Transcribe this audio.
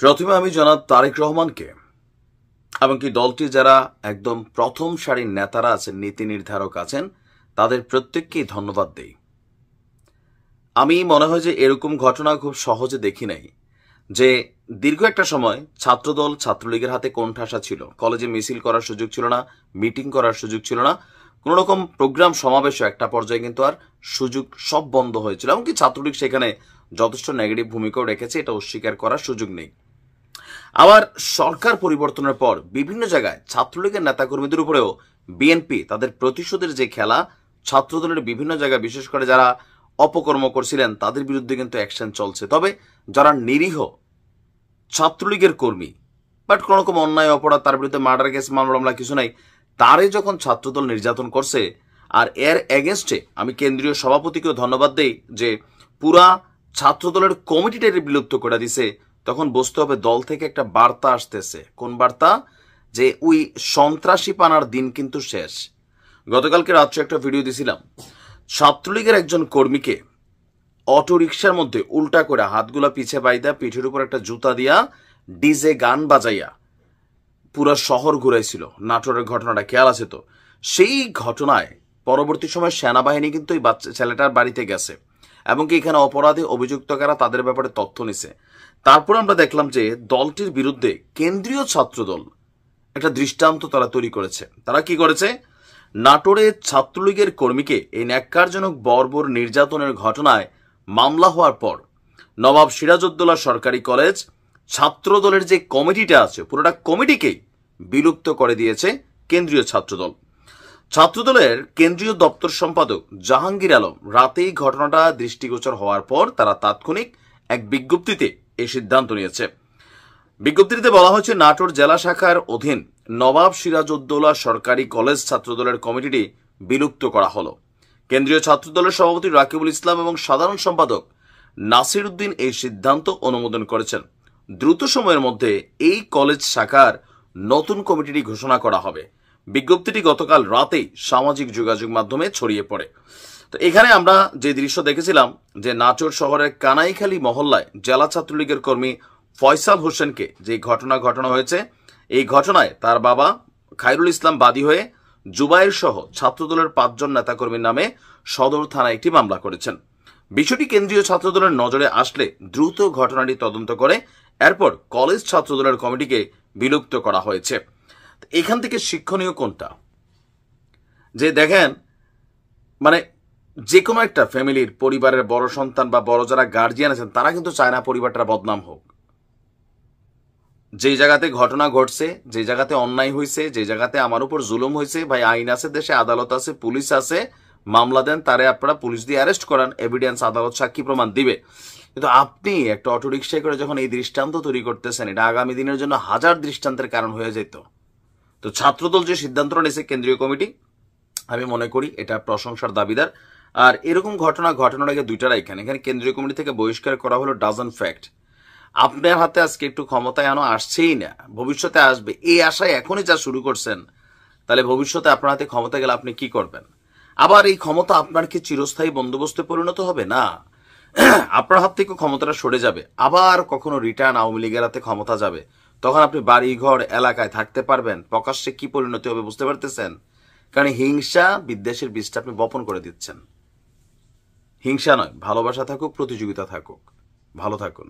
প্রথমে আমি জনাব তারেক রহমানকে এবং কি দলটি যারা একদম প্রথম সারির নেতারা আছেন, নীতি নির্ধারক আছেন, তাদের প্রত্যেককেই ধন্যবাদ দেই। আমি মনে হয় যে এরকম ঘটনা খুব সহজে দেখি নাই যে দীর্ঘ একটা সময় ছাত্রদল ছাত্রলীগের হাতে কোণঠাসা ছিল। কলেজে মিছিল করার সুযোগ ছিল না, মিটিং করার সুযোগ ছিল না, কোনো রকম প্রোগ্রাম সমাবেশও একটা পর্যায়ে কিন্তু আর সুযোগ সব বন্ধ হয়েছিল। এমনকি ছাত্রলীগ সেখানে যথেষ্ট নেগেটিভ ভূমিকাও রেখেছে, এটা অস্বীকার করার সুযোগ নেই। আবার সরকার পরিবর্তনের পর বিভিন্ন জায়গায় ছাত্রলীগের নেতাকর্মীদের উপরেও বিএনপি তাদের প্রতিশোধের যে খেলা, ছাত্রদলের বিভিন্ন জায়গায় বিশেষ করে যারা অপকর্ম করছিলেন তাদের বিরুদ্ধে কিন্তু অ্যাকশন চলছে। তবে যারা নিরীহ ছাত্রলীগের কর্মী, বাট কোনো রকম অন্যায় অপরাধ, তার বিরুদ্ধে মার্ডার কেস মামলা কিছু নাই, তারে যখন ছাত্রদল নির্যাতন করছে, আর এর এগেনস্টে আমি কেন্দ্রীয় সভাপতিকেও ধন্যবাদ দেই যে পুরা ছাত্রদলের কমিটিটাকে বিলুপ্ত করে দিছে, তখন বুঝতে হবে দল থেকে একটা বার্তা আসতেছে। কোন বার্তা? যে ওই সন্ত্রাসী পানার দিন কিন্তু শেষ। গতকালকে রাত্রে একটা ভিডিও দিছিলাম, ছাত্রলীগের একজন কর্মীকে অটো রিক্সার মধ্যে উল্টা করে হাতগুলা পিছে বাইদা পিঠের উপর একটা জুতা দিয়া ডিজে গান বাজাইয়া পুরো শহর ঘুরাইছিল। নাটোরের ঘটনাটা খেয়াল আছে তো? সেই ঘটনায় পরবর্তী সময় সেনাবাহিনী কিন্তু এই ছেলেটার বাড়িতে গেছে এবং কি এখানে অপরাধে অভিযুক্ত কারা তাদের ব্যাপারে তথ্য নিছে। তারপর আমরা দেখলাম যে দলটির বিরুদ্ধে কেন্দ্রীয় ছাত্রদল একটা দৃষ্টান্ত তারা তৈরি করেছে। তারা কি করেছে? নাটোরে ছাত্রলীগের কর্মীকে এই ন্যাক্কারজনক বর্বর নির্যাতনের ঘটনায় মামলা হওয়ার পর নবাব সিরাজউদ্দৌলা সরকারি কলেজ ছাত্রদলের যে কমিটিটা আছে পুরোটা কমিটিকেই বিলুপ্ত করে দিয়েছে কেন্দ্রীয় ছাত্রদল। ছাত্রদলের কেন্দ্রীয় দপ্তর সম্পাদক জাহাঙ্গীর আলম রাতেই ঘটনাটা দৃষ্টিগোচর হওয়ার পর তারা তাৎক্ষণিক এক বিজ্ঞপ্তিতে এই সিদ্ধান্ত নিয়েছে। বিজ্ঞপ্তিতে বলা হয়েছে নাটোর জেলা শাখার অধীন নবাব সিরাজউদ্দৌলা সরকারি কলেজ ছাত্রদলের কমিটিটি বিলুপ্ত করা হলো। কেন্দ্রীয় ছাত্রদলের সভাপতি রাকিবুল ইসলাম এবং সাধারণ সম্পাদক নাসির উদ্দিন এই সিদ্ধান্ত অনুমোদন করেছেন। দ্রুত সময়ের মধ্যে এই কলেজ শাখার নতুন কমিটিটি ঘোষণা করা হবে। বিজ্ঞপ্তিটি গতকাল রাতেই সামাজিক যোগাযোগ মাধ্যমে ছড়িয়ে পড়ে। তো এখানে আমরা যে দৃশ্য দেখেছিলাম যে নাটোর শহরের কানাইখালী মহল্লায় জেলা ছাত্রলীগের কর্মী ফয়সাল হোসেনকে যে ঘটনা হয়েছে, এই ঘটনায় তার বাবা খায়রুল ইসলাম বাদী হয়ে জুবাইর সহ ছাত্রদলের 5 জন নেতাকর্মীর নামে সদর থানায় একটি মামলা করেছেন। বিষয়টি কেন্দ্রীয় ছাত্রদলের নজরে আসলে দ্রুত ঘটনাটি তদন্ত করে এরপর কলেজ ছাত্রদলের কমিটিকে বিলুপ্ত করা হয়েছে। এখান থেকে শিক্ষণীয় কোনটা? যে দেখেন, মানে যে কোনো একটা ফ্যামিলির পরিবারের বড় সন্তান বা বড় যারা গার্জিয়ান আছেন তারা কিন্তু চায় না পরিবারটা বদনাম হোক। যে জায়গাতে ঘটনা ঘটছে, যে জায়গাতে অন্যায় হয়েছে, যে জায়গাতে আমার উপর জুলুম হয়েছে, ভাই আইন আছে দেশে, আদালত আছে, পুলিশ আছে, মামলা দেন, তারে আপনারা পুলিশ দিয়ে অ্যারেস্ট করান, এভিডেন্স আদালত সাক্ষী প্রমাণ দিবে। কিন্তু আপনি একটা অটোরিকশায় করে যখন এই দৃষ্টান্ত তৈরি করতেছেন, এটা আগামী দিনের জন্য হাজার দৃষ্টান্তের কারণ হয়ে যেত। তো ছাত্রদল যে সিদ্ধান্তটা নিয়েছে কেন্দ্রীয় কমিটি, আমি মনে করি এটা প্রশংসার দাবিদার। আর এরকম ঘটনার আগে দুইটার এখানে কেন্দ্রীয় কমিটি থেকে বহিষ্কার করা হলো ডাজন ফ্যাক্ট। আপনার হাতে আজকে একটু ক্ষমতায় আনো আসছেই না, ভবিষ্যতে আসবে এই আশায় এখনই যা শুরু করছেন, তাহলে ভবিষ্যতে আপনার হাতে ক্ষমতা গেলে আপনি কি করবেন? আবার এই ক্ষমতা আপনার কি চিরস্থায়ী বন্দোবস্তে পরিণত হবে? না, আপনার হাত থেকে ক্ষমতাটা সরে যাবে, আবার কখনো রিটার্ন আওয়ামী লীগের হাতে ক্ষমতা যাবে, তখন আপনি বাড়ি ঘর এলাকায় থাকতে পারবেন, প্রকাশ্যে কি পরিণতি হবে বুঝতে পারতেছেন? কারণ হিংসা বিদ্বেষের বীজটা আপনি বপন করে দিচ্ছেন। হিংসা নয়, ভালোবাসা থাকুক, প্রতিযোগিতা থাকুক। ভালো থাকুন।